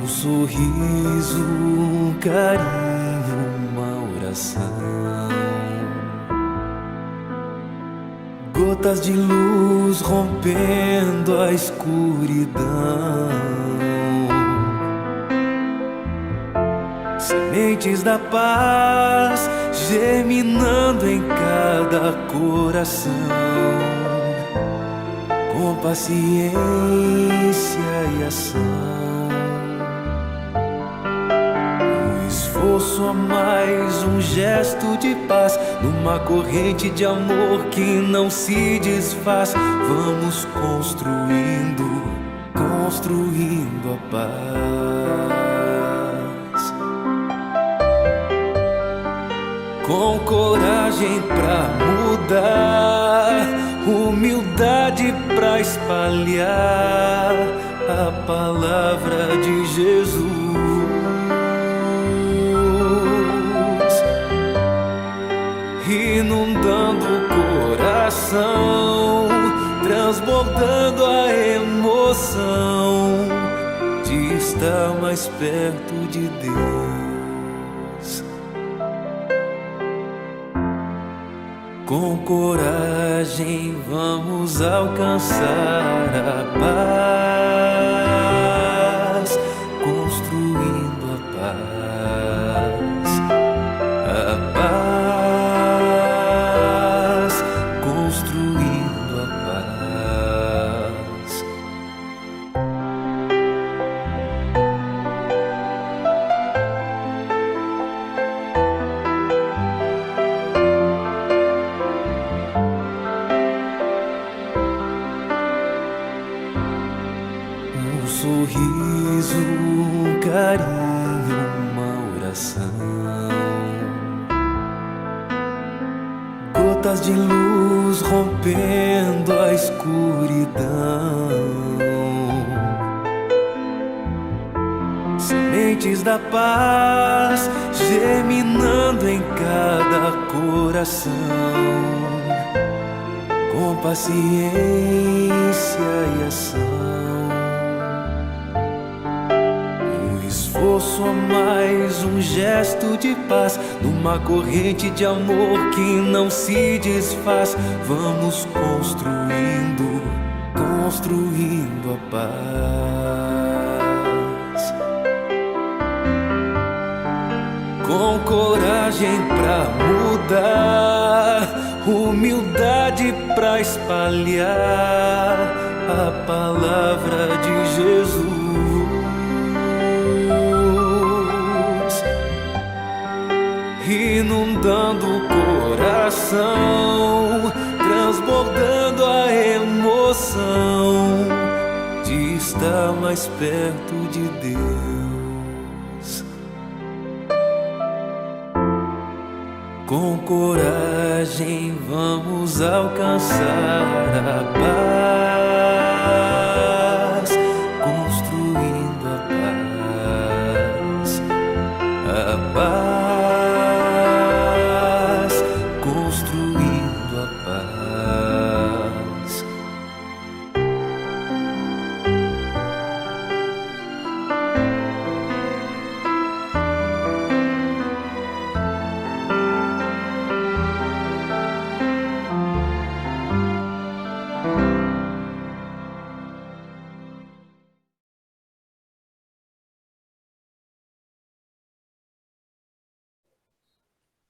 sorriso, um carinho, uma oração. Gotas de luz rompendo a escuridão. Sementes da paz germinando em cada coração. Com paciência e ação. Esforço a mais, um gesto de paz, numa corrente de amor que não se desfaz. Vamos construindo, construindo a paz. Com coragem pra mudar, humildade pra espalhar a palavra de Jesus. Inundando o coração, transbordando a emoção de estar mais perto de Deus. Com coragem vamos alcançar a paz, construindo a paz, a paz, construindo a paz. Um sorriso, um carinho, uma oração. Gotas de luz rompendo a escuridão. Sementes da paz germinando em cada coração. Com paciência e ação. Esforço a mais, um gesto de paz, numa corrente de amor que não se desfaz. Vamos construindo, construindo a paz. Com coragem pra mudar, humildade pra espalhar a palavra de Jesus. Inundando o coração, transbordando a emoção de estar mais perto de Deus. Com coragem vamos alcançar a paz, construindo a paz, a paz.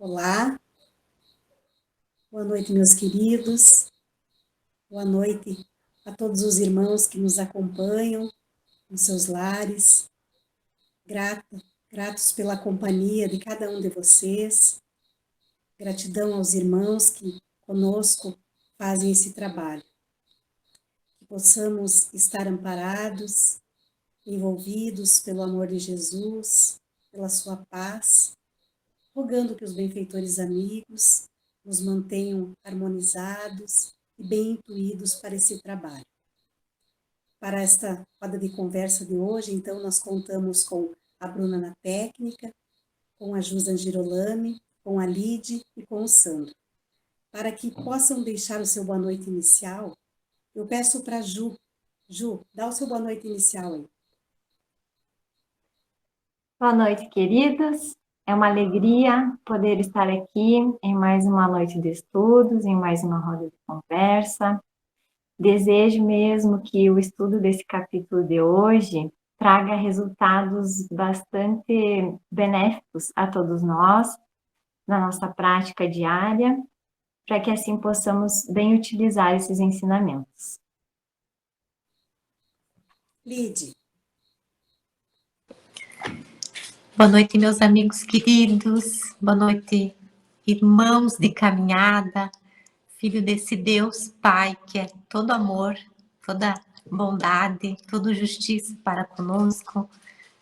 Olá, boa noite, meus queridos, boa noite a todos os irmãos que nos acompanham nos seus lares, gratos pela companhia de cada um de vocês, gratidão aos irmãos que conosco fazem esse trabalho, que possamos estar amparados, envolvidos pelo amor de Jesus, pela sua paz, rogando que os benfeitores amigos nos mantenham harmonizados e bem intuídos para esse trabalho. Para esta roda de conversa de hoje, então, nós contamos com a Bruna na técnica, com a Jusa Girolami, com a Lide e com o Sandro. Para que possam deixar o seu boa noite inicial, eu peço para Ju, dá o seu boa noite inicial aí. Boa noite, queridos. É uma alegria poder estar aqui em mais uma noite de estudos, em mais uma roda de conversa. Desejo mesmo que o estudo desse capítulo de hoje traga resultados bastante benéficos a todos nós, na nossa prática diária, para que assim possamos bem utilizar esses ensinamentos. Lide. Boa noite, meus amigos queridos. Boa noite, irmãos de caminhada, filho desse Deus Pai, que é todo amor, toda bondade, toda justiça para conosco.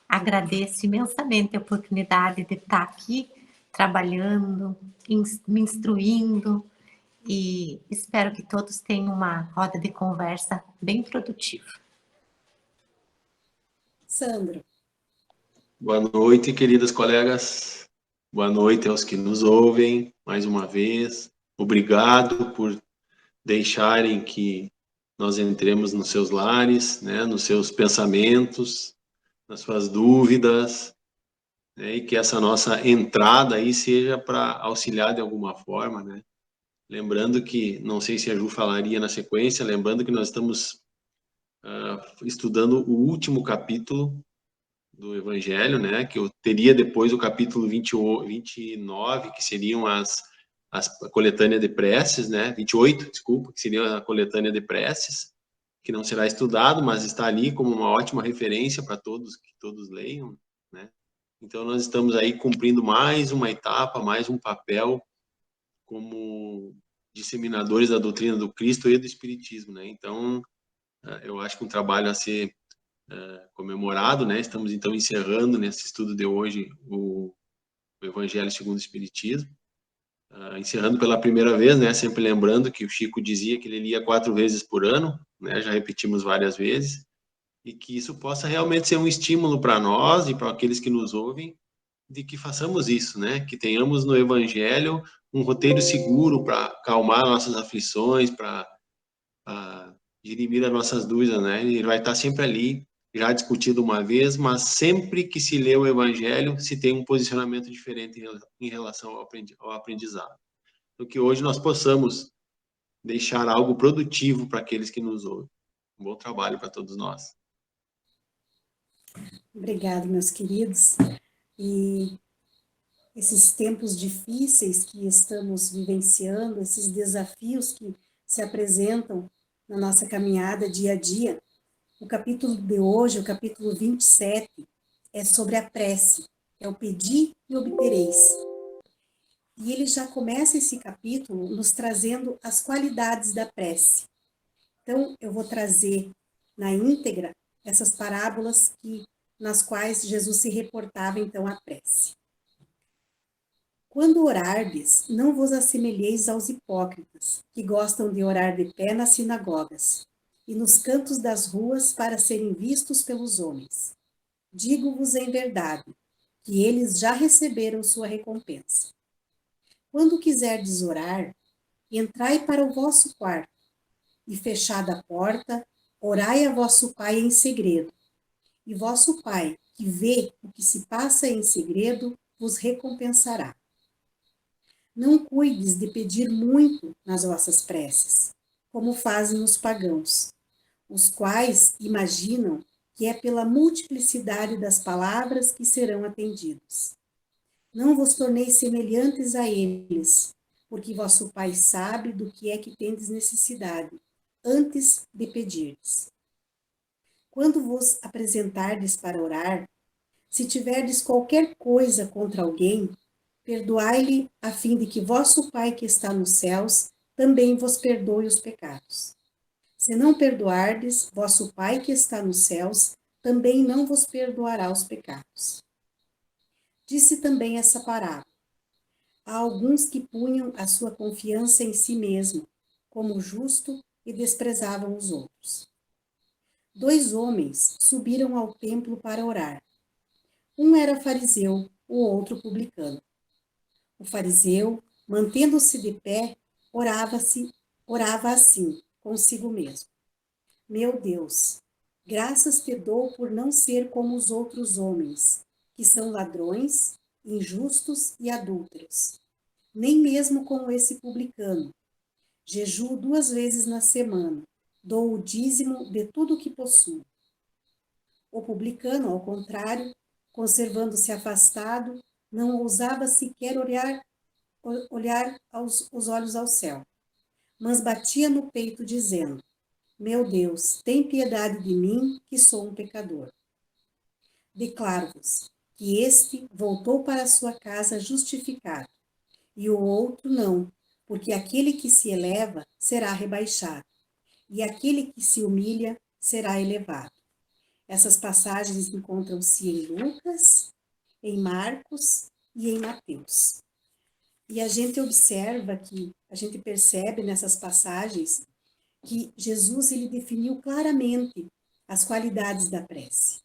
Agradeço imensamente a oportunidade de estar aqui trabalhando, me instruindo e espero que todos tenham uma roda de conversa bem produtiva. Sandro. Boa noite, queridas colegas. Boa noite aos que nos ouvem mais uma vez. Obrigado por deixarem que nós entremos nos seus lares, né, nos seus pensamentos, nas suas dúvidas, né, e que essa nossa entrada aí seja para auxiliar de alguma forma, né? Lembrando que, não sei se a Ju falaria na sequência, lembrando que nós estamos estudando o último capítulo do Evangelho, né, que eu teria depois o capítulo 29, que seriam a coletânea de preces, né, 28, desculpa, que seria a coletânea de preces, que não será estudado, mas está ali como uma ótima referência para todos, que todos leiam, né. Então, nós estamos aí cumprindo mais uma etapa, mais um papel como disseminadores da doutrina do Cristo e do Espiritismo, né. Então, eu acho que um trabalho a ser comemorado, né? Estamos então encerrando nesse estudo de hoje o Evangelho segundo o Espiritismo, encerrando pela primeira vez, né? Sempre lembrando que o Chico dizia que ele lia 4 vezes por ano, né? Já repetimos várias vezes, e que isso possa realmente ser um estímulo para nós e para aqueles que nos ouvem, de que façamos isso, né? Que tenhamos no Evangelho um roteiro seguro para acalmar nossas aflições, para dirimir as nossas dúvidas, né? Ele vai estar sempre ali, já discutido uma vez, mas sempre que se lê o Evangelho, se tem um posicionamento diferente em relação ao aprendizado. Então, que hoje nós possamos deixar algo produtivo para aqueles que nos ouvem. Um bom trabalho para todos nós. Obrigado, meus queridos. E esses tempos difíceis que estamos vivenciando, esses desafios que se apresentam na nossa caminhada dia a dia, o capítulo de hoje, o capítulo 27, é sobre a prece, é o pedir e obtereis. E ele já começa esse capítulo nos trazendo as qualidades da prece. Então, eu vou trazer na íntegra essas parábolas nas quais Jesus se reportava então à prece. Quando orardes, não vos assemelheis aos hipócritas, que gostam de orar de pé nas sinagogas e nos cantos das ruas para serem vistos pelos homens. Digo-vos em verdade, que eles já receberam sua recompensa. Quando quiserdes orar, entrai para o vosso quarto, e fechada a porta, orai a vosso Pai em segredo. E vosso Pai, que vê o que se passa em segredo, vos recompensará. Não cuides de pedir muito nas vossas preces, como fazem os pagãos, os quais imaginam que é pela multiplicidade das palavras que serão atendidos. Não vos torneis semelhantes a eles, porque vosso Pai sabe do que é que tendes necessidade, antes de pedirdes. Quando vos apresentardes para orar, se tiverdes qualquer coisa contra alguém, perdoai-lhe, a fim de que vosso Pai que está nos céus também vos perdoe os pecados. Se não perdoardes, vosso Pai que está nos céus também não vos perdoará os pecados. Disse também essa parábola. Há alguns que punham a sua confiança em si mesmo, como justo, e desprezavam os outros. 2 homens subiram ao templo para orar. Um era fariseu, o outro publicano. O fariseu, mantendo-se de pé, orava assim, consigo mesmo. Meu Deus, graças te dou por não ser como os outros homens, que são ladrões, injustos e adúlteros. Nem mesmo como esse publicano. Jejuo 2 vezes na semana, dou o dízimo de tudo o que possuo. O publicano, ao contrário, conservando-se afastado, não ousava sequer olhar os olhos ao céu, mas batia no peito dizendo: Meu Deus, tem piedade de mim, que sou um pecador. Declaro-vos que este voltou para a sua casa justificado, e o outro não, porque aquele que se eleva será rebaixado, e aquele que se humilha será elevado. Essas passagens encontram-se em Lucas, em Marcos e em Mateus. E a gente observa que, a gente percebe nessas passagens que Jesus ele definiu claramente as qualidades da prece.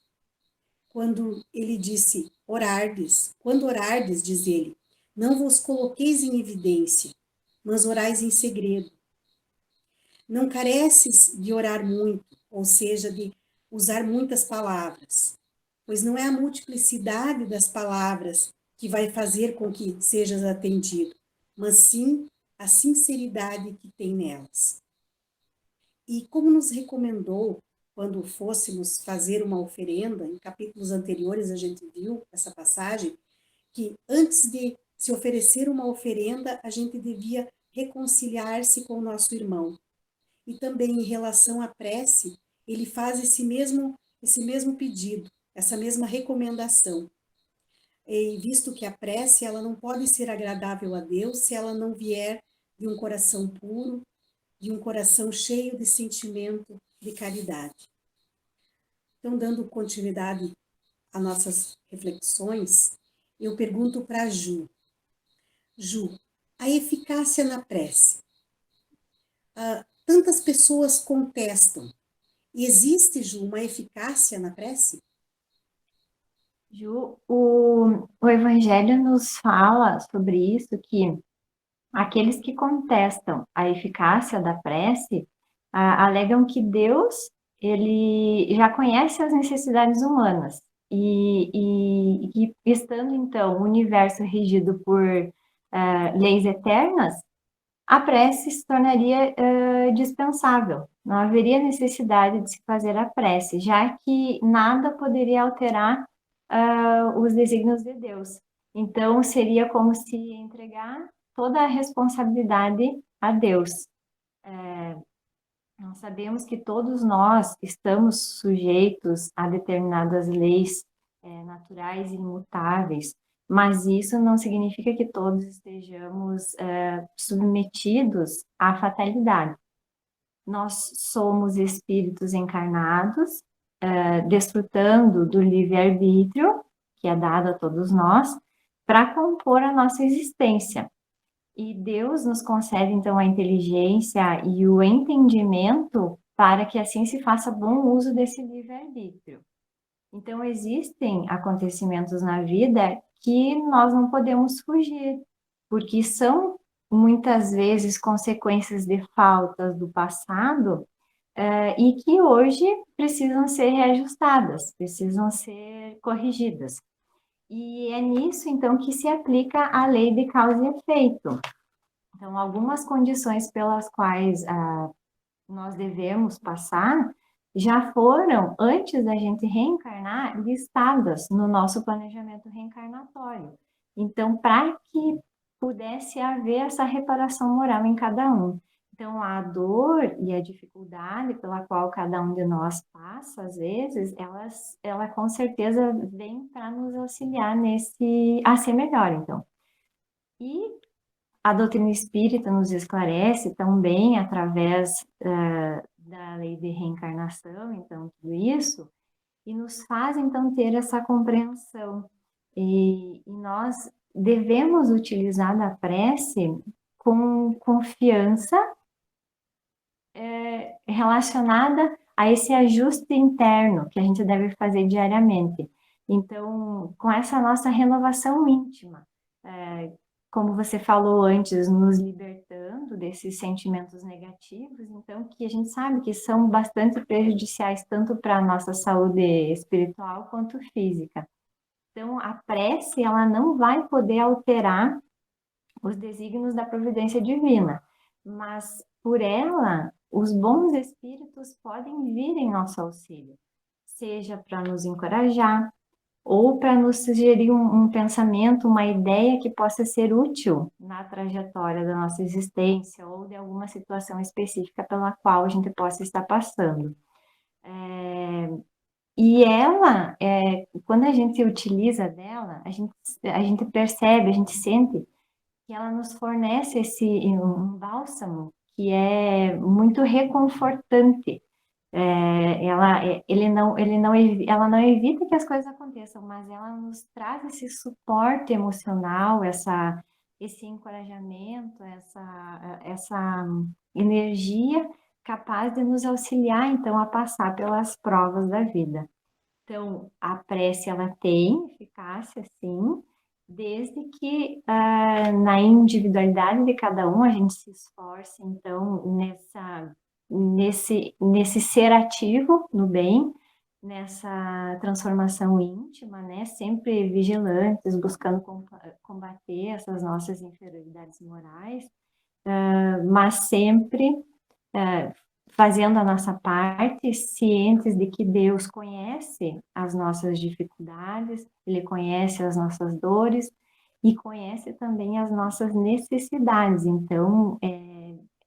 Quando ele disse, orardes, quando orardes, diz ele, não vos coloqueis em evidência, mas orais em segredo. Não careces de orar muito, ou seja, de usar muitas palavras, pois não é a multiplicidade das palavras que vai fazer com que sejas atendido, mas sim a sinceridade que tem nelas. E como nos recomendou, quando fôssemos fazer uma oferenda, em capítulos anteriores a gente viu essa passagem, que antes de se oferecer uma oferenda, a gente devia reconciliar-se com o nosso irmão. E também em relação à prece, ele faz esse mesmo pedido, essa mesma recomendação. E visto que a prece ela não pode ser agradável a Deus se ela não vier de um coração puro, de um coração cheio de sentimento de caridade. Então, dando continuidade às nossas reflexões, eu pergunto para Ju. Ju, a eficácia na prece. Tantas pessoas contestam. Existe, Ju, uma eficácia na prece? Ju, o Evangelho nos fala sobre isso, que aqueles que contestam a eficácia da prece alegam que Deus ele já conhece as necessidades humanas e estando então o universo regido por leis eternas, a prece se tornaria dispensável. Não haveria necessidade de se fazer a prece, já que nada poderia alterar os desígnios de Deus. Então, seria como se entregar toda a responsabilidade a Deus. Nós sabemos que todos nós estamos sujeitos a determinadas leis naturais e imutáveis, mas isso não significa que todos estejamos submetidos à fatalidade. Nós somos espíritos encarnados, desfrutando do livre-arbítrio, que é dado a todos nós, para compor a nossa existência. E Deus nos concede, então, a inteligência e o entendimento para que assim se faça bom uso desse livre-arbítrio. Então, existem acontecimentos na vida que nós não podemos fugir, porque são, muitas vezes, consequências de faltas do passado e que hoje precisam ser reajustadas, precisam ser corrigidas. E é nisso, então, que se aplica a lei de causa e efeito. Então, algumas condições pelas quais nós devemos passar já foram, antes da gente reencarnar, listadas no nosso planejamento reencarnatório. Então, para que pudesse haver essa reparação moral em cada um. Então, a dor e a dificuldade pela qual cada um de nós passa, às vezes, ela com certeza vem para nos auxiliar a ser melhor, então. E a doutrina espírita nos esclarece também através da lei de reencarnação, então, tudo isso, e nos faz, então, ter essa compreensão. E nós devemos utilizar a prece com confiança relacionada a esse ajuste interno que a gente deve fazer diariamente. Então, com essa nossa renovação íntima, como você falou antes, nos libertando desses sentimentos negativos, então, que a gente sabe que são bastante prejudiciais tanto para a nossa saúde espiritual quanto física. Então, a prece, ela não vai poder alterar os desígnios da providência divina, mas por ela, os bons espíritos podem vir em nosso auxílio, seja para nos encorajar, ou para nos sugerir um pensamento, uma ideia que possa ser útil na trajetória da nossa existência ou de alguma situação específica pela qual a gente possa estar passando. E ela, quando a gente utiliza dela, a gente percebe, a gente sente que ela nos fornece um bálsamo que é muito reconfortante. Ela não evita que as coisas aconteçam, mas ela nos traz esse suporte emocional, esse encorajamento, essa energia capaz de nos auxiliar, então, a passar pelas provas da vida. Então, a prece, ela tem eficácia, sim, desde que na individualidade de cada um a gente se esforce, então, nesse ser ativo no bem, nessa transformação íntima, né? Sempre vigilantes, buscando combater essas nossas inferioridades morais, mas sempre fazendo a nossa parte, cientes de que Deus conhece as nossas dificuldades, Ele conhece as nossas dores e conhece também as nossas necessidades. Então,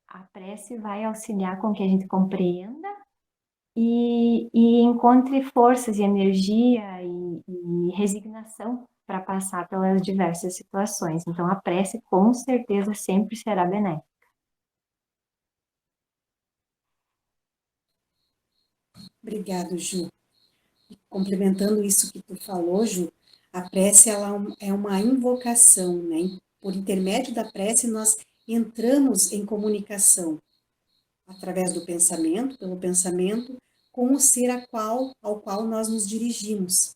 a prece vai auxiliar com que a gente compreenda e encontre forças e energia e resignação para passar pelas diversas situações. Então, a prece, com certeza, sempre será benéfica. Obrigado, Ju. Complementando isso que tu falou, Ju, a prece ela é uma invocação, né? Por intermédio da prece, nós entramos em comunicação através do pensamento, pelo pensamento, com o ser ao qual nós nos dirigimos.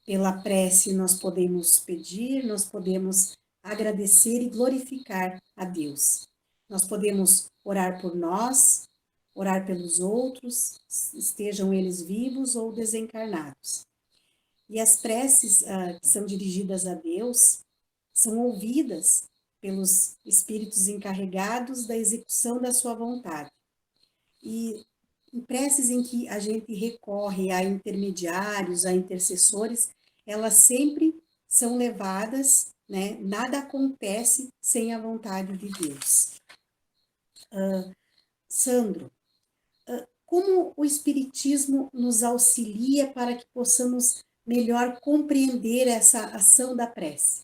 Pela prece, nós podemos pedir, nós podemos agradecer e glorificar a Deus. Nós podemos orar por nós, orar pelos outros, estejam eles vivos ou desencarnados. E as preces que são dirigidas a Deus são ouvidas pelos espíritos encarregados da execução da sua vontade. E em preces em que a gente recorre a intermediários, a intercessores, elas sempre são levadas, né? Nada acontece sem a vontade de Deus. Sandro, como o Espiritismo nos auxilia para que possamos melhor compreender essa ação da prece?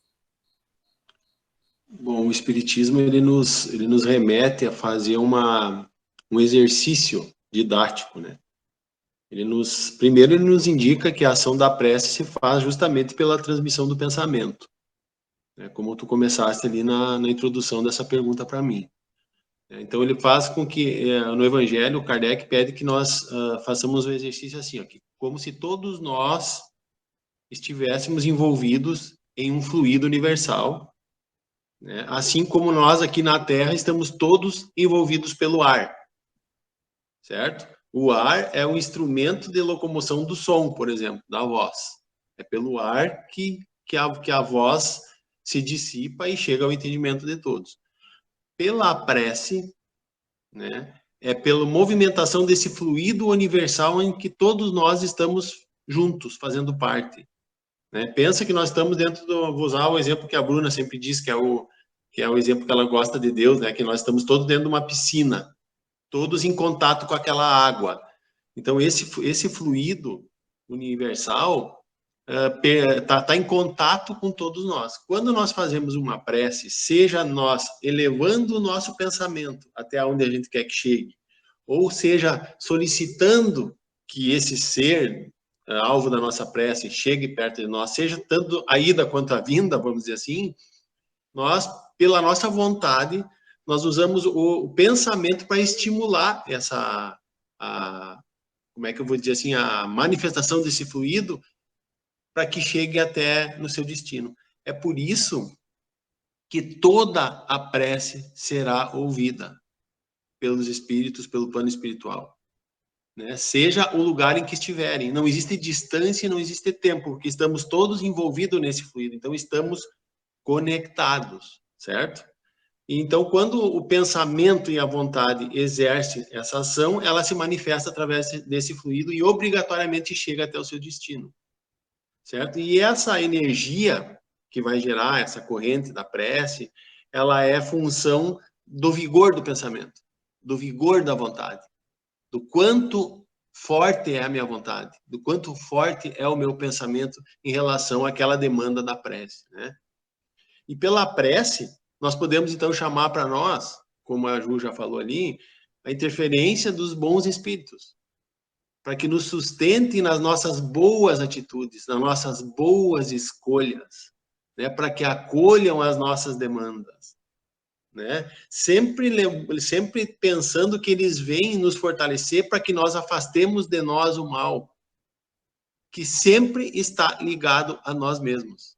Bom, o Espiritismo ele nos remete a fazer um exercício didático, né? Primeiro ele nos indica que a ação da prece se faz justamente pela transmissão do pensamento, né? Como tu começaste ali na introdução dessa pergunta para mim. Então ele faz com que no Evangelho Kardec pede que nós façamos um exercício assim, aqui, como se todos nós estivéssemos envolvidos em um fluido universal, né? Assim como nós aqui na Terra estamos todos envolvidos pelo ar, certo? O ar é um instrumento de locomoção do som, por exemplo, da voz. É pelo ar que a voz se dissipa e chega ao entendimento de todos. Pela prece, né, é pela movimentação desse fluido universal em que todos nós estamos juntos, fazendo parte. Né? Pensa que nós estamos dentro vou usar o exemplo que a Bruna sempre diz, que é o exemplo que ela gosta de Deus, né? Que nós estamos todos dentro de uma piscina, todos em contato com aquela água. Então, esse fluido universal está em contato com todos nós. Quando nós fazemos uma prece, seja nós elevando o nosso pensamento até onde a gente quer que chegue, ou seja, solicitando que esse ser, alvo da nossa prece, chegue perto de nós, seja tanto a ida quanto a vinda, vamos dizer assim, nós, pela nossa vontade, nós usamos o pensamento para estimular como é que eu vou dizer assim, a manifestação desse fluido para que chegue até no seu destino. É por isso que toda a prece será ouvida pelos espíritos, pelo plano espiritual. né? Seja o lugar em que estiverem. Não existe distância e não existe tempo, porque estamos todos envolvidos nesse fluido. Então, estamos conectados, certo? Então, quando o pensamento e a vontade exercem essa ação, ela se manifesta através desse fluido e obrigatoriamente chega até o seu destino, certo? E essa energia que vai gerar essa corrente da prece, ela é função do vigor do pensamento, do vigor da vontade, do quanto forte é a minha vontade, do quanto forte é o meu pensamento em relação àquela demanda da prece, né? E pela prece, nós podemos, então, chamar para nós, como a Ju já falou ali, a interferência dos bons espíritos, para que nos sustentem nas nossas boas atitudes, nas nossas boas escolhas, né? Para que acolham as nossas demandas, né? Sempre pensando que eles vêm nos fortalecer para que nós afastemos de nós o mal, que sempre está ligado a nós mesmos.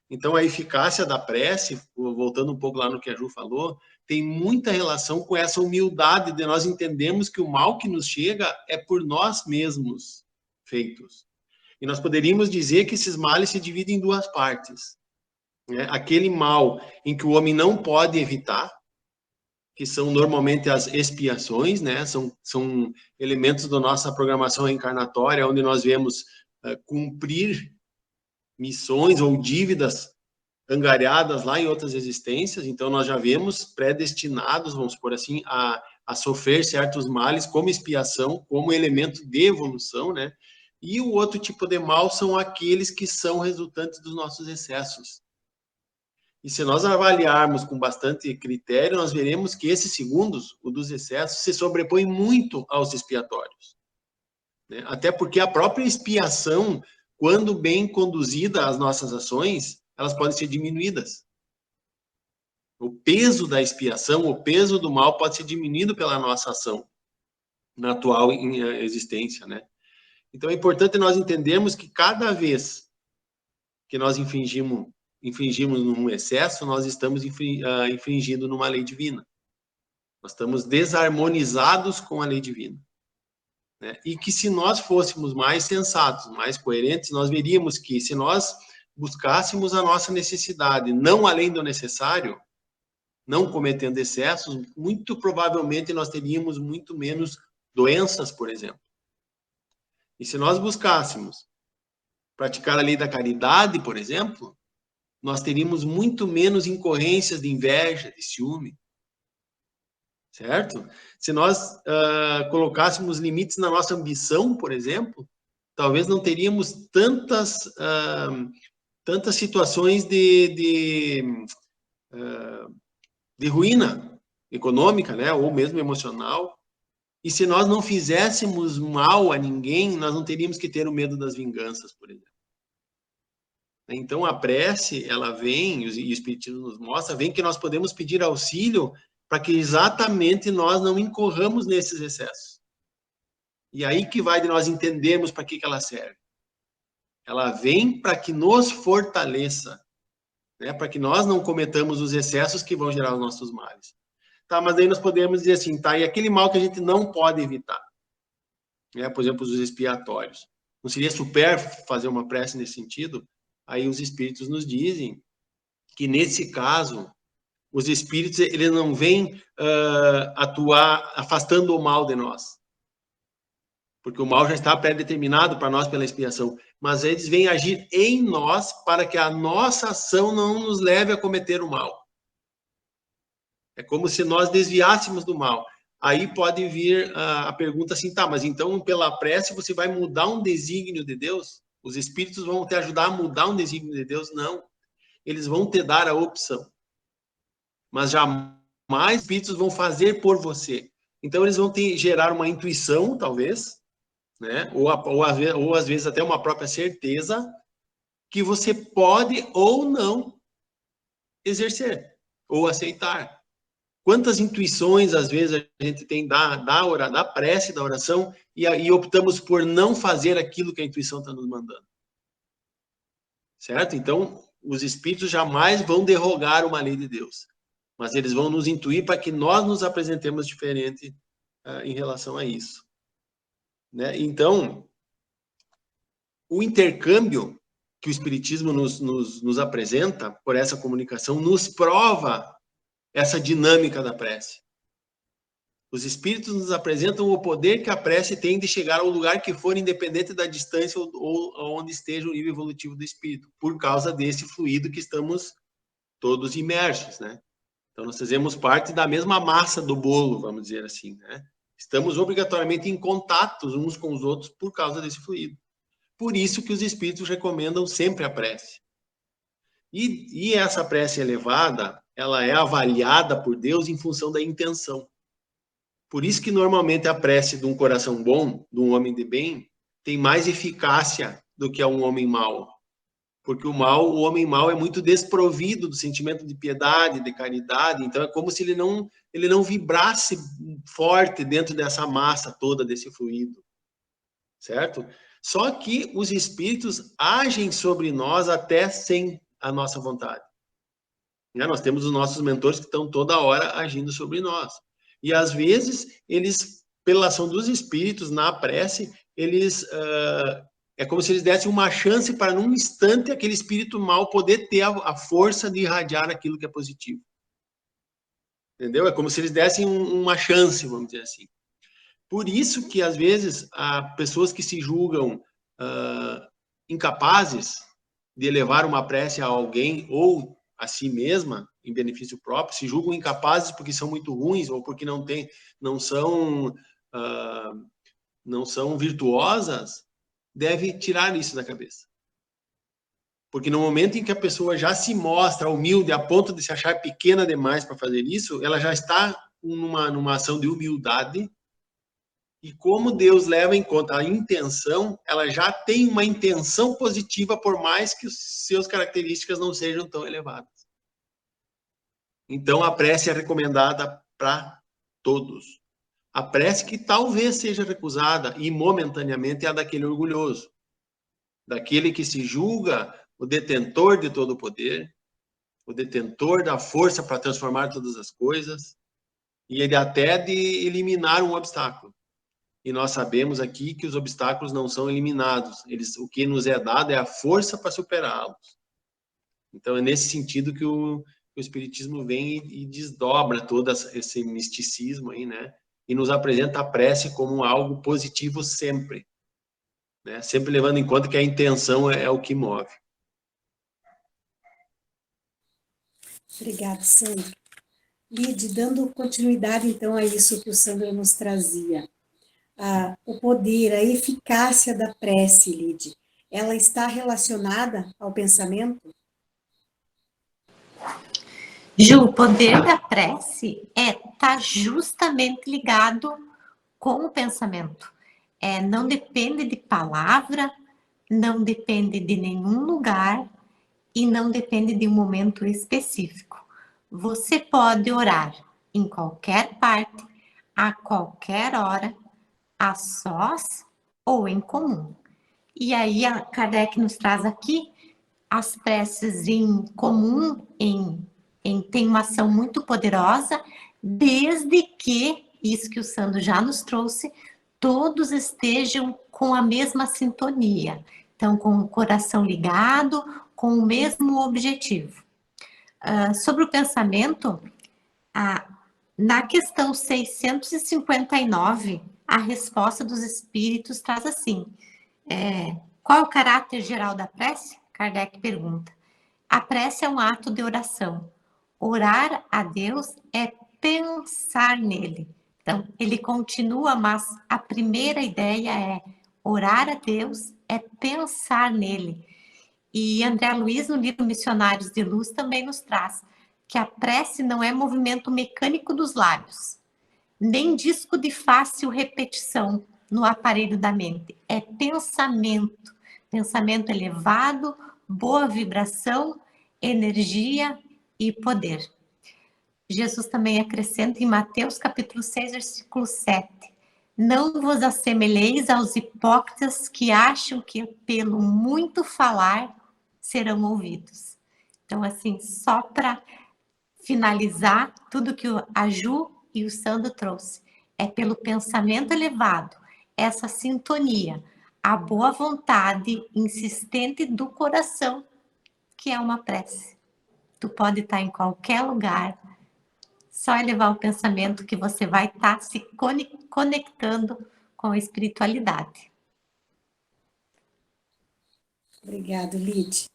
Então, a eficácia da prece, voltando um pouco lá no que a Ju falou, tem muita relação com essa humildade de nós entendermos que o mal que nos chega é por nós mesmos feitos. E nós poderíamos dizer que esses males se dividem em duas partes, né? Aquele mal em que o homem não pode evitar, que são normalmente as expiações, né? São elementos da nossa programação reencarnatória, onde nós vemos cumprir missões ou dívidas angariadas lá em outras existências. Então, nós já vemos predestinados, vamos supor assim, a sofrer certos males como expiação, como elemento de evolução, né? E o outro tipo de mal são aqueles que são resultantes dos nossos excessos. E se nós avaliarmos com bastante critério, nós veremos que esses segundos, o dos excessos, se sobrepõe muito aos expiatórios, né? Até porque a própria expiação, quando bem conduzida as nossas ações, elas podem ser diminuídas. O peso da expiação, o peso do mal pode ser diminuído pela nossa ação na atual existência, né? Então, é importante nós entendermos que cada vez que nós infringimos num excesso, nós estamos infringindo numa lei divina. Nós estamos desarmonizados com a lei divina, né? E que se nós fôssemos mais sensatos, mais coerentes, nós veríamos que se nós buscássemos a nossa necessidade, não além do necessário, não cometendo excessos, muito provavelmente nós teríamos muito menos doenças, por exemplo. E se nós buscássemos praticar a lei da caridade, por exemplo, nós teríamos muito menos incorrências de inveja, de ciúme, certo? Se nós colocássemos limites na nossa ambição, por exemplo, talvez não teríamos tantas situações de ruína econômica, né, ou mesmo emocional. E se nós não fizéssemos mal a ninguém, nós não teríamos que ter o medo das vinganças, por exemplo. Então, a prece, ela vem, e o Espiritismo nos mostra, vem que nós podemos pedir auxílio para que exatamente nós não incorramos nesses excessos. E aí que vai de nós entendermos para que ela serve. Ela vem para que nos fortaleça, né? Para que nós não cometamos os excessos que vão gerar os nossos males. Tá, mas aí nós podemos dizer assim, tá, e aquele mal que a gente não pode evitar, né? Por exemplo, os expiatórios. Não seria supérfluo fazer uma prece nesse sentido? Aí os espíritos nos dizem que, nesse caso, os espíritos, eles não vêm atuar afastando o mal de nós, porque o mal já está pré-determinado para nós pela expiação, mas eles vêm agir em nós para que a nossa ação não nos leve a cometer o mal. É como se nós desviássemos do mal. Aí pode vir a pergunta assim, tá, mas então pela prece você vai mudar um desígnio de Deus? Os espíritos vão te ajudar a mudar um desígnio de Deus? Não. Eles vão te dar a opção. Mas jamais os espíritos vão fazer por você. Então eles vão gerar uma intuição, talvez, né? Ou às vezes até uma própria certeza que você pode ou não exercer ou aceitar. Quantas intuições, às vezes, a gente tem da prece, da oração, e optamos por não fazer aquilo que a intuição está nos mandando. Certo? Então, os espíritos jamais vão derrogar uma lei de Deus, mas eles vão nos intuir para que nós nos apresentemos diferente em relação a isso. né? Então, o intercâmbio que o Espiritismo nos apresenta por essa comunicação nos prova essa dinâmica da prece. Os Espíritos nos apresentam o poder que a prece tem de chegar ao lugar que for, independente da distância ou onde esteja o nível evolutivo do Espírito, por causa desse fluido que estamos todos imersos, né? Então, nós fazemos parte da mesma massa do bolo, vamos dizer assim, né? Estamos obrigatoriamente em contato uns com os outros por causa desse fluido. Por isso que os Espíritos recomendam sempre a prece. E essa prece elevada, ela é avaliada por Deus em função da intenção. Por isso que, normalmente, a prece de um coração bom, de um homem de bem, tem mais eficácia do que a um homem mau. Porque o homem mau é muito desprovido do sentimento de piedade, de caridade, então é como se ele não vibrasse forte dentro dessa massa toda, desse fluido, certo? Só que os espíritos agem sobre nós até sem a nossa vontade. Nós temos os nossos mentores que estão toda hora agindo sobre nós. E, às vezes, eles, pela ação dos espíritos, na prece, eles... é como se eles dessem uma chance para, num instante, aquele espírito mal poder ter a força de irradiar aquilo que é positivo. Entendeu? É como se eles dessem uma chance, vamos dizer assim. Por isso que, às vezes, há pessoas que se julgam incapazes de elevar uma prece a alguém ou a si mesma, em benefício próprio, se julgam incapazes porque são muito ruins ou porque não são virtuosas, deve tirar isso da cabeça. Porque no momento em que a pessoa já se mostra humilde a ponto de se achar pequena demais para fazer isso, ela já está numa ação de humildade. E como Deus leva em conta a intenção, ela já tem uma intenção positiva, por mais que as suas características não sejam tão elevadas. Então, a prece é recomendada para todos. A prece que talvez seja recusada, e momentaneamente, é a daquele orgulhoso. Daquele que se julga o detentor de todo o poder, o detentor da força para transformar todas as coisas, e ele até de eliminar um obstáculo. E nós sabemos aqui que os obstáculos não são eliminados. O que nos é dado é a força para superá-los. Então, é nesse sentido que o Espiritismo vem e desdobra todo esse misticismo aí, né? E nos apresenta a prece como algo positivo sempre. Né? Sempre levando em conta que a intenção é o que move. Obrigada, Sandra. Lide, dando continuidade, então, a isso que o Sandro nos trazia. O poder, a eficácia da prece, Lide, ela está relacionada ao pensamento? Ju, o poder da prece tá justamente ligado com o pensamento. Não depende de palavra, não depende de nenhum lugar e não depende de um momento específico. Você pode orar em qualquer parte, a qualquer hora, a sós ou em comum. E aí a Kardec nos traz aqui as preces em comum, tem uma ação muito poderosa, desde que, isso que o Sandro já nos trouxe, todos estejam com a mesma sintonia. Então, com o coração ligado, com o mesmo objetivo. Sobre o pensamento, na questão 659, a resposta dos espíritos traz assim: qual é o caráter geral da prece? Kardec pergunta. A prece é um ato de oração. Orar a Deus é pensar nele. Então, ele continua, mas a primeira ideia é orar a Deus é pensar nele. E André Luiz, no livro Missionários de Luz, também nos traz que a prece não é movimento mecânico dos lábios, nem disco de fácil repetição no aparelho da mente. É pensamento, pensamento elevado, boa vibração, energia e poder. Jesus também acrescenta em Mateus capítulo 6, versículo 7. Não vos assemelheis aos hipócritas que acham que pelo muito falar serão ouvidos. Então, assim, só para finalizar tudo que a Ju e o Sandro trouxe, é pelo pensamento elevado, essa sintonia, a boa vontade insistente do coração, que é uma prece. Tu pode estar em qualquer lugar, só elevar o pensamento que você vai estar se conectando com a espiritualidade. Obrigado, Lide.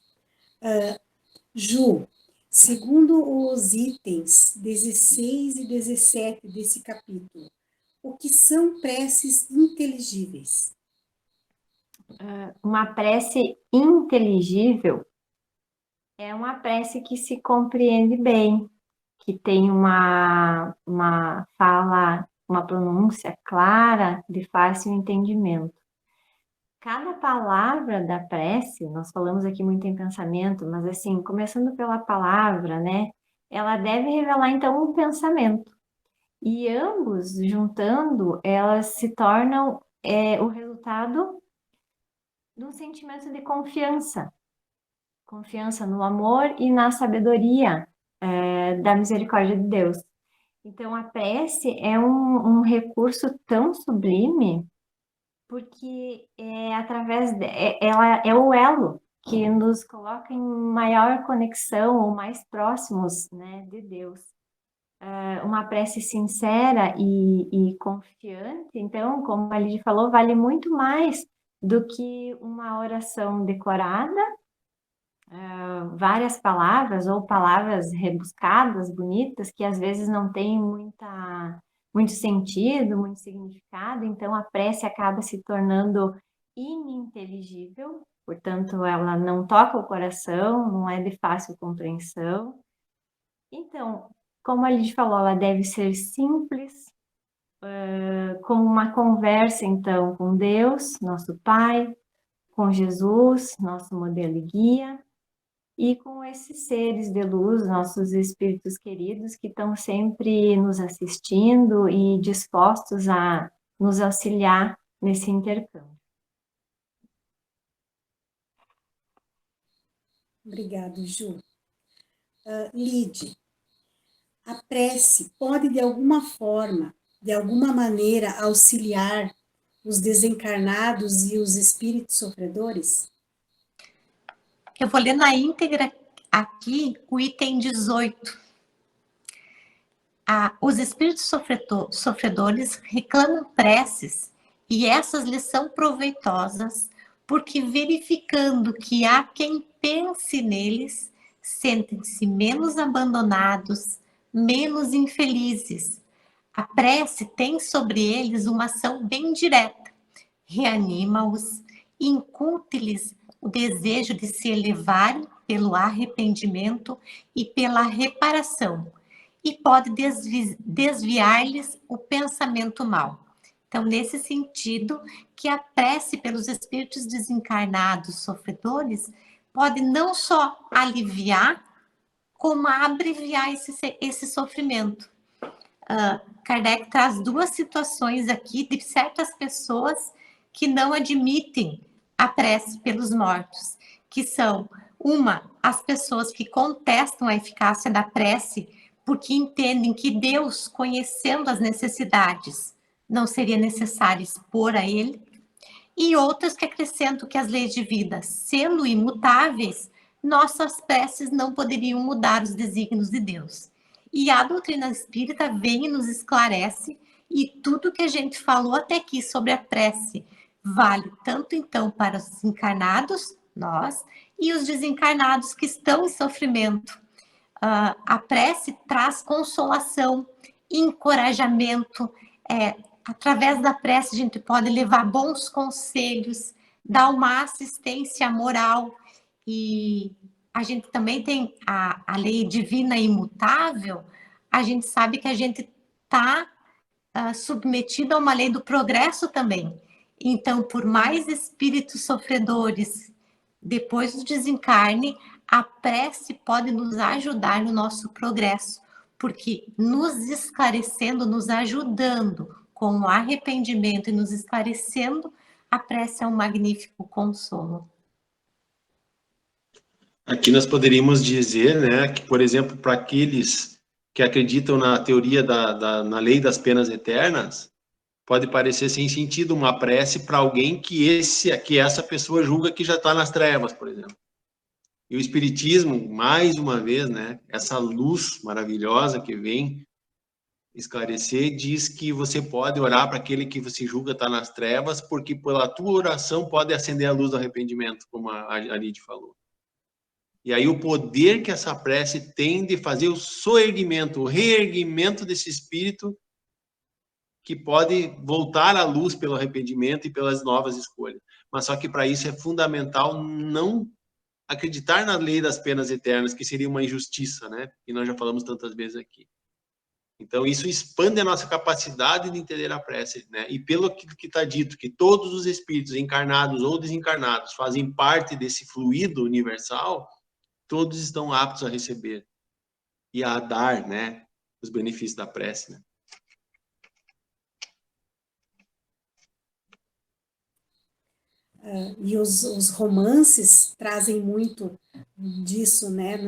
Ju, segundo os itens 16 e 17 desse capítulo, o que são preces inteligíveis? Uma prece inteligível é uma prece que se compreende bem, que tem uma fala, uma pronúncia clara, de fácil entendimento. Cada palavra da prece, nós falamos aqui muito em pensamento, mas assim, começando pela palavra, né? Ela deve revelar então um pensamento. E ambos, juntando, elas se tornam o resultado de um sentimento de confiança. Confiança no amor e na sabedoria da misericórdia de Deus. Então, a prece é um recurso tão sublime, porque ela é o elo que nos coloca em maior conexão ou mais próximos, né, de Deus. Uma prece sincera e confiante, então, como a Lidia falou, vale muito mais do que uma oração decorada, várias palavras ou palavras rebuscadas, bonitas, que às vezes não têm muito sentido, muito significado, então a prece acaba se tornando ininteligível, portanto ela não toca o coração, não é de fácil compreensão. Então, como a Lidia falou, ela deve ser simples, como uma conversa então com Deus, nosso Pai, com Jesus, nosso modelo e guia, e com esses seres de luz, nossos espíritos queridos, que estão sempre nos assistindo e dispostos a nos auxiliar nesse intercâmbio. Obrigado, Ju. Lide, a prece pode de alguma forma, de alguma maneira, auxiliar os desencarnados e os espíritos sofredores? Eu vou ler na íntegra aqui o item 18. Os espíritos sofredores reclamam preces e essas lhes são proveitosas, porque verificando que há quem pense neles, sentem-se menos abandonados, menos infelizes. A prece tem sobre eles uma ação bem direta, reanima-os, inculte-lhes o desejo de se elevarem pelo arrependimento e pela reparação, e pode desviar-lhes o pensamento mau. Então, nesse sentido, que a prece pelos espíritos desencarnados sofredores pode não só aliviar, como abreviar esse sofrimento. Kardec traz duas situações aqui de certas pessoas que não admitem a prece pelos mortos, que são, as pessoas que contestam a eficácia da prece porque entendem que Deus, conhecendo as necessidades, não seria necessário expor a ele, e outras que acrescentam que as leis de vida, sendo imutáveis, nossas preces não poderiam mudar os desígnios de Deus. E a doutrina espírita vem e nos esclarece, e tudo que a gente falou até aqui sobre a prece vale tanto então para os encarnados, nós, e os desencarnados que estão em sofrimento. A prece traz consolação, encorajamento. Através da prece a gente pode levar bons conselhos, dar uma assistência moral, e a gente também tem a lei divina imutável. A gente sabe que a gente está submetido a uma lei do progresso também. Então, por mais espíritos sofredores, depois do desencarne, a prece pode nos ajudar no nosso progresso, porque nos esclarecendo, nos ajudando com o arrependimento e nos esclarecendo, a prece é um magnífico consolo. Aqui nós poderíamos dizer, né, que, por exemplo, para aqueles que acreditam na teoria na lei das penas eternas, pode parecer sem sentido uma prece para alguém que essa pessoa julga que já está nas trevas, por exemplo. E o Espiritismo, mais uma vez, né, essa luz maravilhosa que vem esclarecer, diz que você pode orar para aquele que você julga está nas trevas, porque pela tua oração pode acender a luz do arrependimento, como a Lide falou. E aí o poder que essa prece tem de fazer o soerguimento, o reerguimento desse espírito que pode voltar à luz pelo arrependimento e pelas novas escolhas. Mas só que para isso é fundamental não acreditar na lei das penas eternas, que seria uma injustiça, né? E nós já falamos tantas vezes aqui. Então, isso expande a nossa capacidade de entender a prece, né? E pelo que está dito, que todos os espíritos, encarnados ou desencarnados, fazem parte desse fluido universal, todos estão aptos a receber e a dar, né, os benefícios da prece, né? E os romances trazem muito disso, né,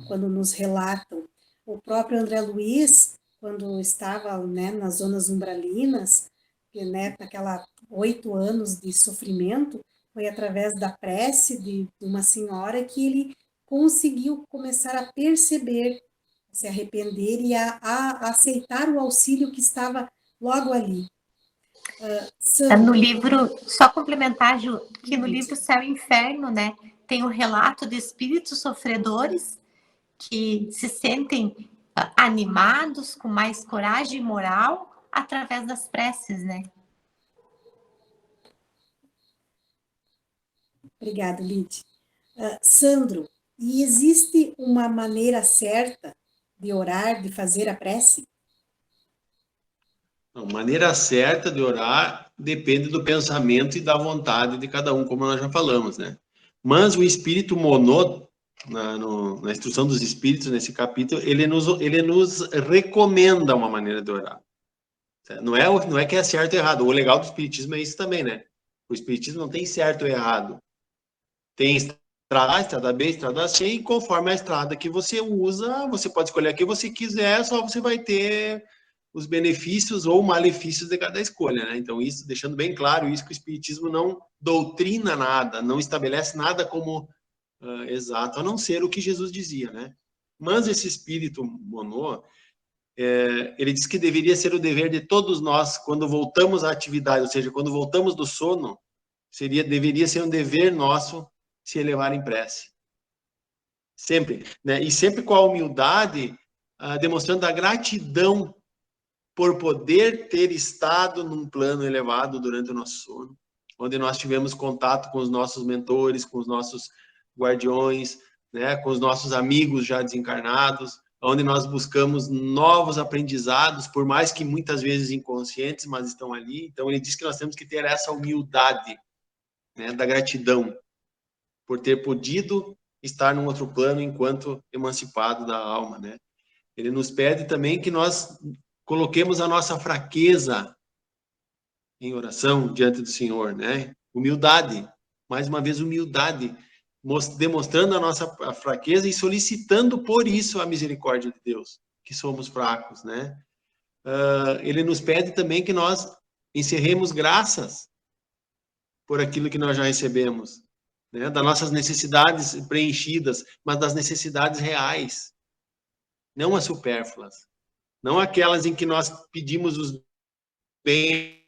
quando nos relatam. O próprio André Luiz, quando estava, né, nas zonas umbralinas, né, naquela 8 anos de sofrimento, foi através da prece de uma senhora que ele conseguiu começar a perceber, se arrepender e a aceitar o auxílio que estava logo ali. No livro, só complementar, Ju, que no livro Céu e Inferno, né, tem o relato de espíritos sofredores que se sentem animados, com mais coragem e moral, através das preces, né? Obrigada, Lide. Sandro, e existe uma maneira certa de orar, de fazer a prece? A maneira certa de orar depende do pensamento e da vontade de cada um, como nós já falamos, né? Mas o Espírito Monod, na instrução dos Espíritos, nesse capítulo, ele nos recomenda uma maneira de orar. Não é que é certo ou errado. O legal do Espiritismo é isso também, né? O Espiritismo não tem certo ou errado. Tem estrada A, estrada B, estrada C, e conforme a estrada que você usa, você pode escolher a que você quiser, só você vai ter os benefícios ou malefícios de cada escolha, né? Então, isso, deixando bem claro, isso que o Espiritismo não doutrina nada, não estabelece nada como exato, a não ser o que Jesus dizia, né? Mas esse Espírito Monod, ele diz que deveria ser o dever de todos nós, quando voltamos à atividade, ou seja, quando voltamos do sono, deveria ser um dever nosso se elevar em prece. Sempre, né? E sempre com a humildade, demonstrando a gratidão por poder ter estado num plano elevado durante o nosso sono, onde nós tivemos contato com os nossos mentores, com os nossos guardiões, né, com os nossos amigos já desencarnados, onde nós buscamos novos aprendizados, por mais que muitas vezes inconscientes, mas estão ali. Então, ele diz que nós temos que ter essa humildade, né, da gratidão, por ter podido estar num outro plano enquanto emancipado da alma, né? Ele nos pede também que nós coloquemos a nossa fraqueza em oração diante do Senhor, né? Humildade, mais uma vez humildade, demonstrando a nossa fraqueza e solicitando por isso a misericórdia de Deus, que somos fracos, né? Ele nos pede também que nós encerremos graças por aquilo que nós já recebemos, né? Das nossas necessidades preenchidas, mas das necessidades reais, não as supérfluas. Não aquelas em que nós pedimos os bens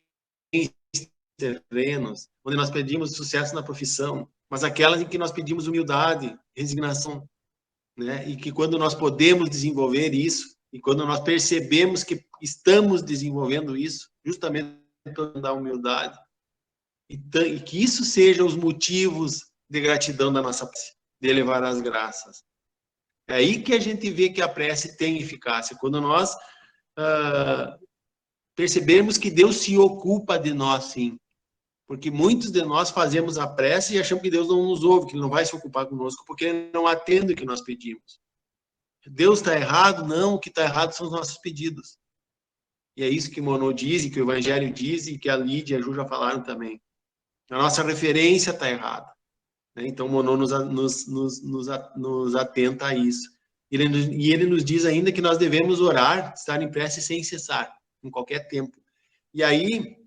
terrenos, onde nós pedimos sucesso na profissão, mas aquelas em que nós pedimos humildade, resignação, né? E que quando nós podemos desenvolver isso, e quando nós percebemos que estamos desenvolvendo isso, justamente da humildade, e que isso sejam os motivos de gratidão da nossa prece, de elevar as graças. É aí que a gente vê que a prece tem eficácia, quando nós percebemos que Deus se ocupa de nós, sim. Porque muitos de nós fazemos a prece e achamos que Deus não nos ouve, que Ele não vai se ocupar conosco, porque Ele não atende o que nós pedimos. Deus está errado? Não, o que está errado são os nossos pedidos. E é isso que Monod diz, e que o Evangelho diz, e que a Lídia e a Ju já falaram também. A nossa referência está errada. Então, Monod nos atenta a isso. E ele nos diz ainda que nós devemos orar, estar em prece sem cessar, em qualquer tempo. E aí,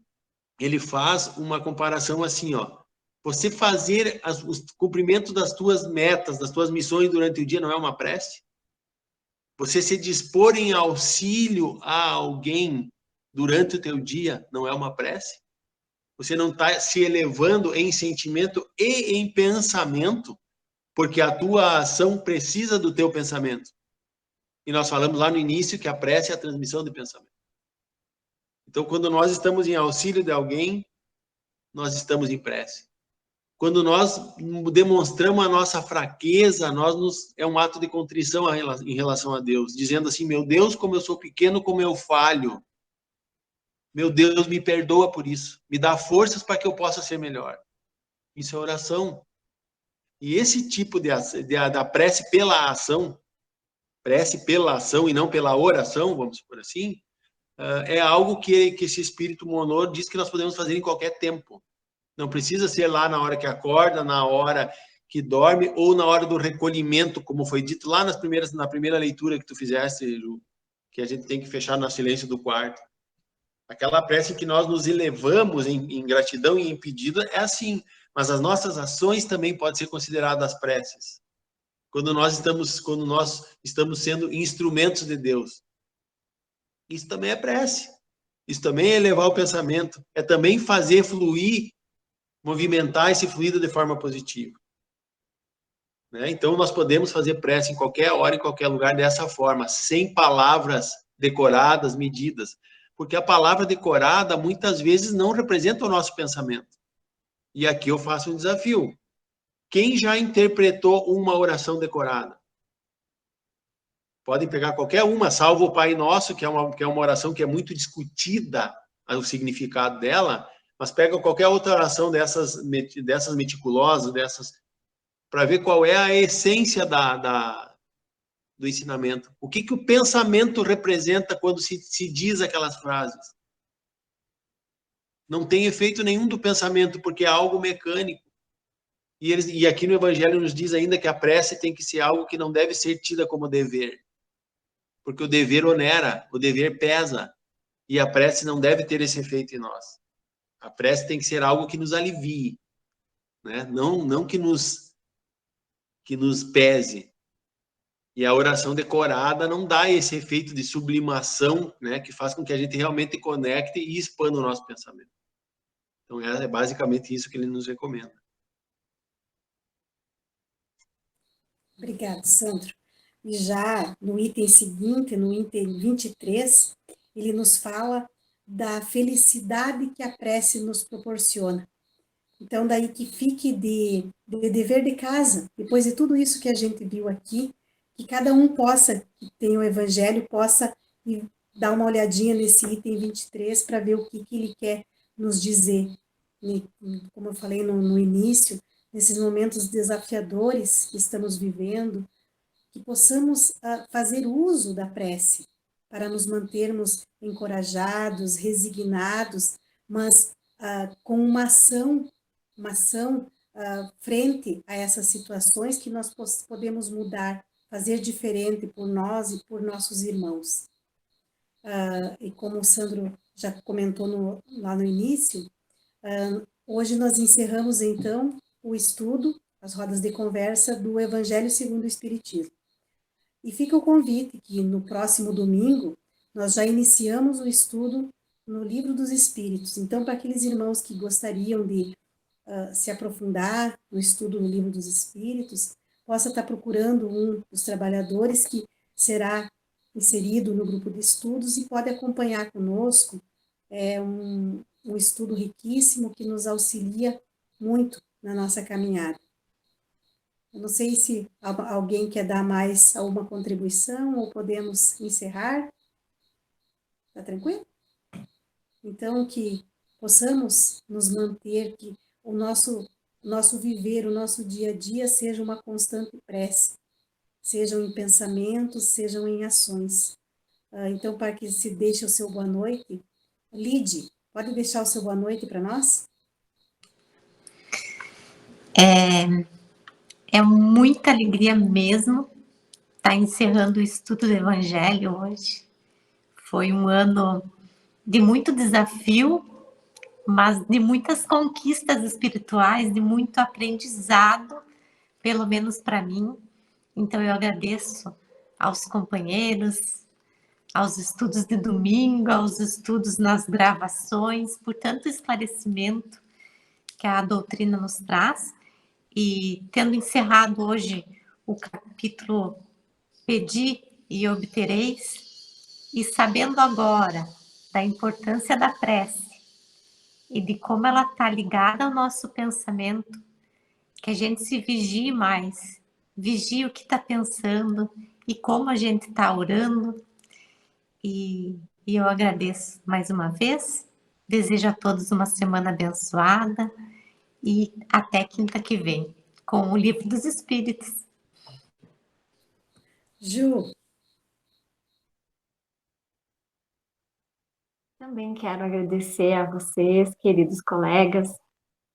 ele faz uma comparação assim, ó. Você fazer o cumprimento das tuas metas, das tuas missões durante o dia não é uma prece? Você se dispor em auxílio a alguém durante o teu dia não é uma prece? Você não está se elevando em sentimento e em pensamento, porque a tua ação precisa do teu pensamento. E nós falamos lá no início que a prece é a transmissão de pensamento. Então, quando nós estamos em auxílio de alguém, nós estamos em prece. Quando nós demonstramos a nossa fraqueza, é um ato de contrição em relação a Deus, dizendo assim, meu Deus, como eu sou pequeno, como eu falho. Meu Deus, me perdoa por isso. Me dá forças para que eu possa ser melhor. Isso é oração. E esse tipo da prece pela ação e não pela oração, vamos supor assim, é algo que esse espírito monor diz que nós podemos fazer em qualquer tempo. Não precisa ser lá na hora que acorda, na hora que dorme ou na hora do recolhimento, como foi dito lá na primeira leitura que tu fizeste, Ju, que a gente tem que fechar no silêncio do quarto. Aquela prece que nós nos elevamos em gratidão e em pedido é assim, mas as nossas ações também podem ser consideradas preces. Quando nós estamos sendo instrumentos de Deus. Isso também é prece. Isso também é elevar o pensamento. É também fazer fluir, movimentar esse fluido de forma positiva. Né? Então, nós podemos fazer prece em qualquer hora, em qualquer lugar, dessa forma, sem palavras decoradas, medidas. Porque a palavra decorada, muitas vezes, não representa o nosso pensamento. E aqui eu faço um desafio. Quem já interpretou uma oração decorada? Podem pegar qualquer uma, salvo o Pai Nosso, que é uma oração que é muito discutida, o significado dela, mas pega qualquer outra oração dessas meticulosas, para ver qual é a essência do ensinamento. O que o pensamento representa quando se diz aquelas frases? Não tem efeito nenhum do pensamento, porque é algo mecânico. E aqui no Evangelho nos diz ainda que a prece tem que ser algo que não deve ser tida como dever. Porque o dever onera, o dever pesa. E a prece não deve ter esse efeito em nós. A prece tem que ser algo que nos alivie, né? Não que nos pese. E a oração decorada não dá esse efeito de sublimação, né, que faz com que a gente realmente conecte e expanda o nosso pensamento. Então, é basicamente isso que ele nos recomenda. Obrigado, Sandro. E já no item seguinte, no item 23, ele nos fala da felicidade que a prece nos proporciona. Então, daí que fique de dever de casa, depois de tudo isso que a gente viu aqui, que cada um possa, que tem o Evangelho, possa dar uma olhadinha nesse item 23 para ver o que ele quer nos dizer. E, como eu falei no início, nesses momentos desafiadores que estamos vivendo, que possamos fazer uso da prece para nos mantermos encorajados, resignados, mas com uma ação frente a essas situações que nós podemos mudar, fazer diferente por nós e por nossos irmãos. E como o Sandro já comentou lá no início, hoje nós encerramos então o estudo, as rodas de conversa do Evangelho segundo o Espiritismo. E fica o convite que no próximo domingo nós já iniciamos o estudo no Livro dos Espíritos. Então, para aqueles irmãos que gostariam de se aprofundar no estudo no Livro dos Espíritos, possa estar procurando um dos trabalhadores que será inserido no grupo de estudos e pode acompanhar conosco. É um estudo riquíssimo que nos auxilia muito na nossa caminhada. Eu não sei se alguém quer dar mais alguma contribuição ou podemos encerrar. Tá tranquilo? Então, que possamos nos manter, que o nosso viver, o nosso dia a dia seja uma constante prece, sejam em pensamentos, sejam em ações. Então, para que se deixe o seu boa noite, Lide, pode deixar o seu boa noite para nós? É muita alegria mesmo estar encerrando o estudo do Evangelho hoje. Foi um ano de muito desafio, mas de muitas conquistas espirituais, de muito aprendizado, pelo menos para mim. Então eu agradeço aos companheiros, aos estudos de domingo, aos estudos nas gravações, por tanto esclarecimento que a doutrina nos traz. E tendo encerrado hoje o capítulo Pedi e obtereis, e sabendo agora da importância da prece e de como ela está ligada ao nosso pensamento, que a gente se vigie mais, vigie o que está pensando e como a gente está orando. E eu agradeço mais uma vez, desejo a todos uma semana abençoada e até quinta que vem, com o Livro dos Espíritos. Ju, Também quero agradecer a vocês, queridos colegas,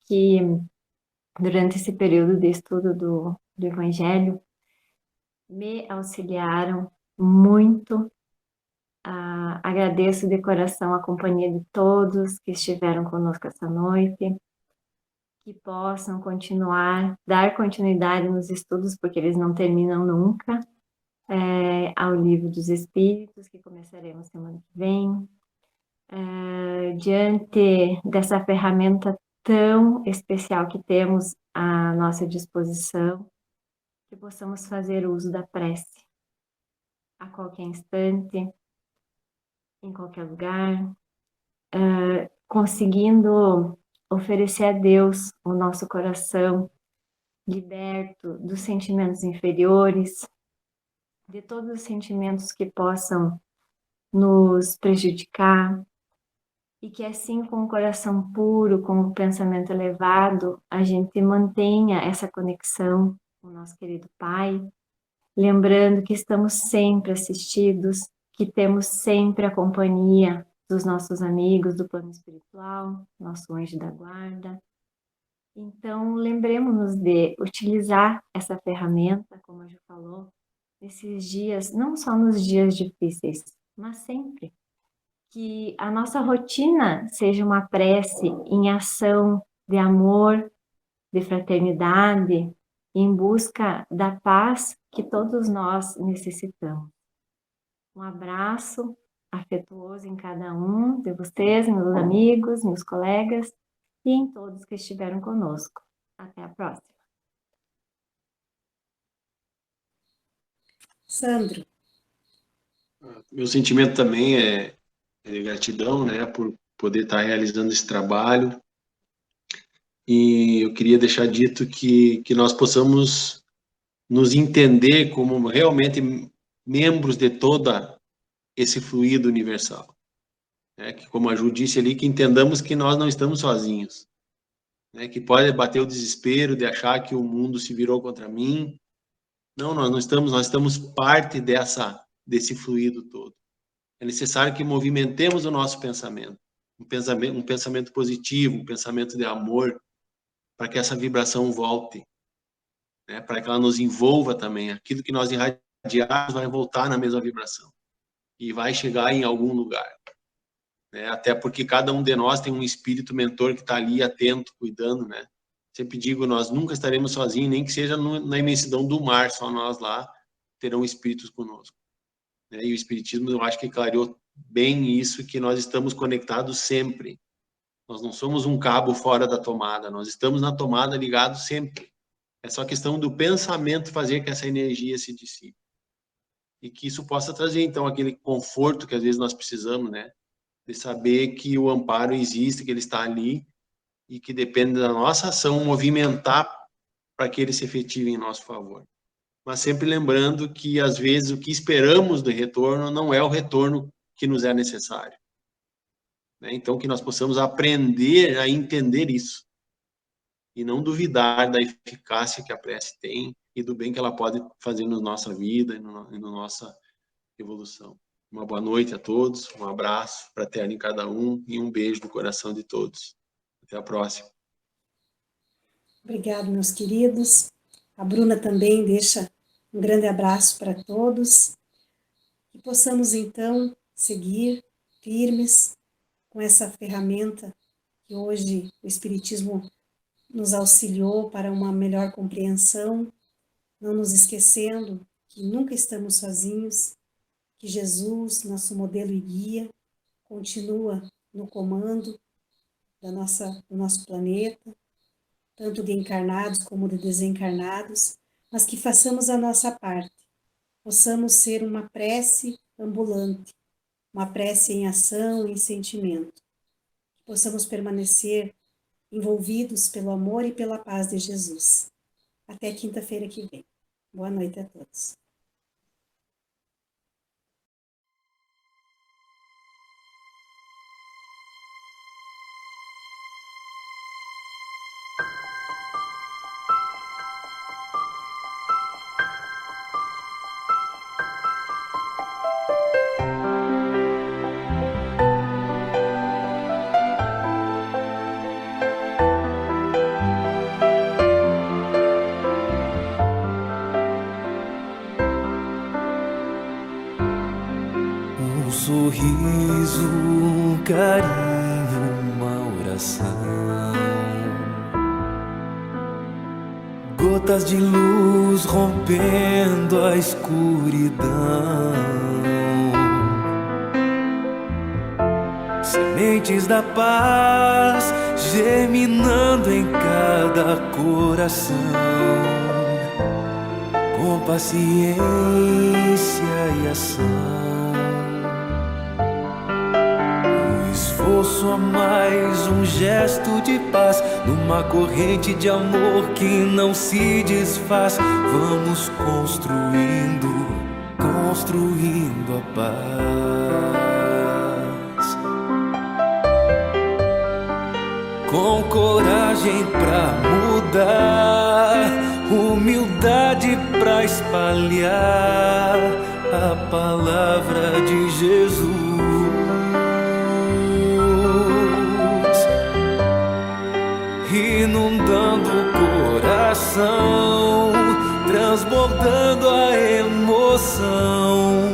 que durante esse período de estudo do Evangelho me auxiliaram muito. Agradeço de coração a companhia de todos que estiveram conosco essa noite, que possam dar continuidade nos estudos, porque eles não terminam nunca, ao Livro dos Espíritos, que começaremos semana que vem. Diante dessa ferramenta tão especial que temos à nossa disposição, que possamos fazer uso da prece a qualquer instante, em qualquer lugar, conseguindo oferecer a Deus o nosso coração liberto dos sentimentos inferiores, de todos os sentimentos que possam nos prejudicar, e que assim, com o coração puro, com o pensamento elevado, a gente mantenha essa conexão com o nosso querido Pai, lembrando que estamos sempre assistidos, que temos sempre a companhia dos nossos amigos do plano espiritual, nosso anjo da guarda. Então, lembremos-nos de utilizar essa ferramenta, como a Ju falou, nesses dias, não só nos dias difíceis, mas sempre. Que a nossa rotina seja uma prece em ação de amor, de fraternidade, em busca da paz que todos nós necessitamos. Um abraço afetuoso em cada um de vocês, meus amigos, meus colegas e em todos que estiveram conosco. Até a próxima. Sandro, Meu sentimento também é de gratidão, né, por poder estar realizando esse trabalho. E eu queria deixar dito que nós possamos nos entender como realmente membros de toda esse fluido universal. Que, como a Ju disse ali, que entendamos que nós não estamos sozinhos. Que pode bater o desespero de achar que o mundo se virou contra mim. Não, nós não estamos, nós estamos parte desse fluido todo. É necessário que movimentemos o nosso pensamento, um pensamento positivo, um pensamento de amor, para que essa vibração volte, para que ela nos envolva também. Aquilo que nós irradiarmos vai voltar na mesma vibração e vai chegar em algum lugar. Até porque cada um de nós tem um espírito mentor que está ali atento, cuidando, Sempre digo, nós nunca estaremos sozinhos, nem que seja na imensidão do mar, só nós lá terão espíritos conosco. E o Espiritismo, eu acho que clareou bem isso, que nós estamos conectados sempre. Nós não somos um cabo fora da tomada, nós estamos na tomada ligados sempre. É só questão do pensamento fazer que essa energia se dissipe. E que isso possa trazer, então, aquele conforto que às vezes nós precisamos, de saber que o amparo existe, que ele está ali, e que depende da nossa ação movimentar para que ele se efetive em nosso favor. Mas sempre lembrando que, às vezes, o que esperamos do retorno não é o retorno que nos é necessário. Então, que nós possamos aprender a entender isso e não duvidar da eficácia que a prece tem e do bem que ela pode fazer na nossa vida e na nossa evolução. Uma boa noite a todos, um abraço fraterno em cada um e um beijo no coração de todos. Até a próxima. obrigado, meus queridos. A Bruna também deixa um grande abraço para todos. Que possamos, então, seguir firmes com essa ferramenta que hoje o Espiritismo nos auxiliou para uma melhor compreensão, não nos esquecendo que nunca estamos sozinhos, que Jesus, nosso modelo e guia, continua no comando do nosso planeta, tanto de encarnados como de desencarnados, mas que façamos a nossa parte, possamos ser uma prece ambulante, uma prece em ação, em sentimento, que possamos permanecer envolvidos pelo amor e pela paz de Jesus. Até quinta-feira que vem. Boa noite a todos. Um sorriso, um carinho, uma oração. Gotas de luz rompendo a escuridão. Sementes da paz germinando em cada coração. Com paciência e ação. Esforço a mais, um gesto de paz, numa corrente de amor que não se desfaz. Vamos construindo, construindo a paz. Com coragem pra mudar, humildade pra espalhar a palavra de Jesus. Inundando o coração, transbordando a emoção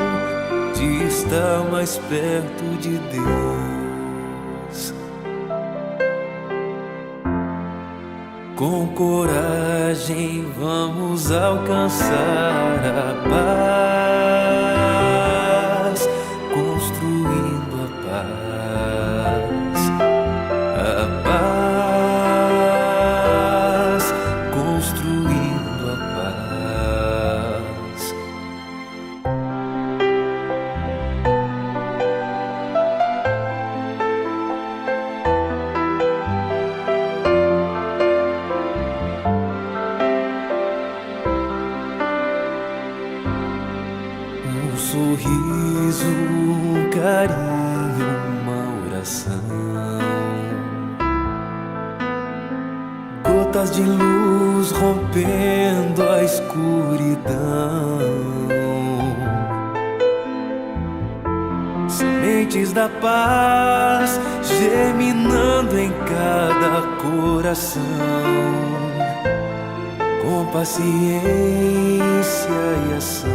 de estar mais perto de Deus. Com coragem vamos alcançar a paz, construindo a paz, a paz. Um sorriso, um carinho, uma oração. Gotas de luz rompendo a escuridão. Sementes da paz germinando em cada coração. Com paciência e ação.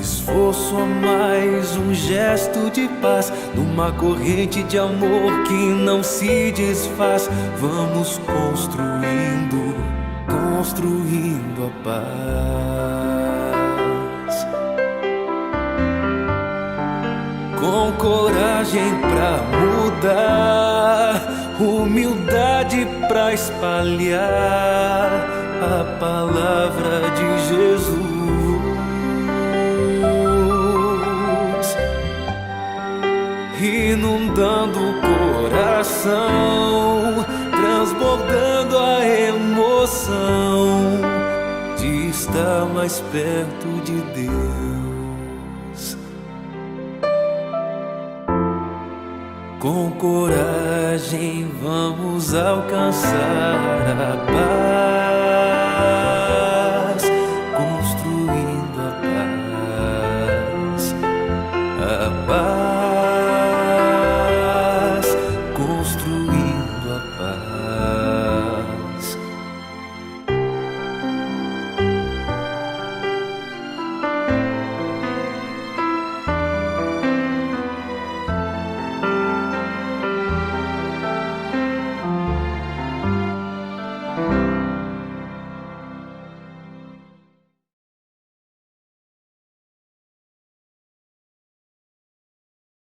Esforço a mais, um gesto de paz, numa corrente de amor que não se desfaz. Vamos construindo, construindo a paz. Com coragem pra mudar, humildade pra espalhar a palavra de Jesus. Inundando o coração, transbordando a emoção de estar mais perto de Deus. Com coragem vamos alcançar a paz.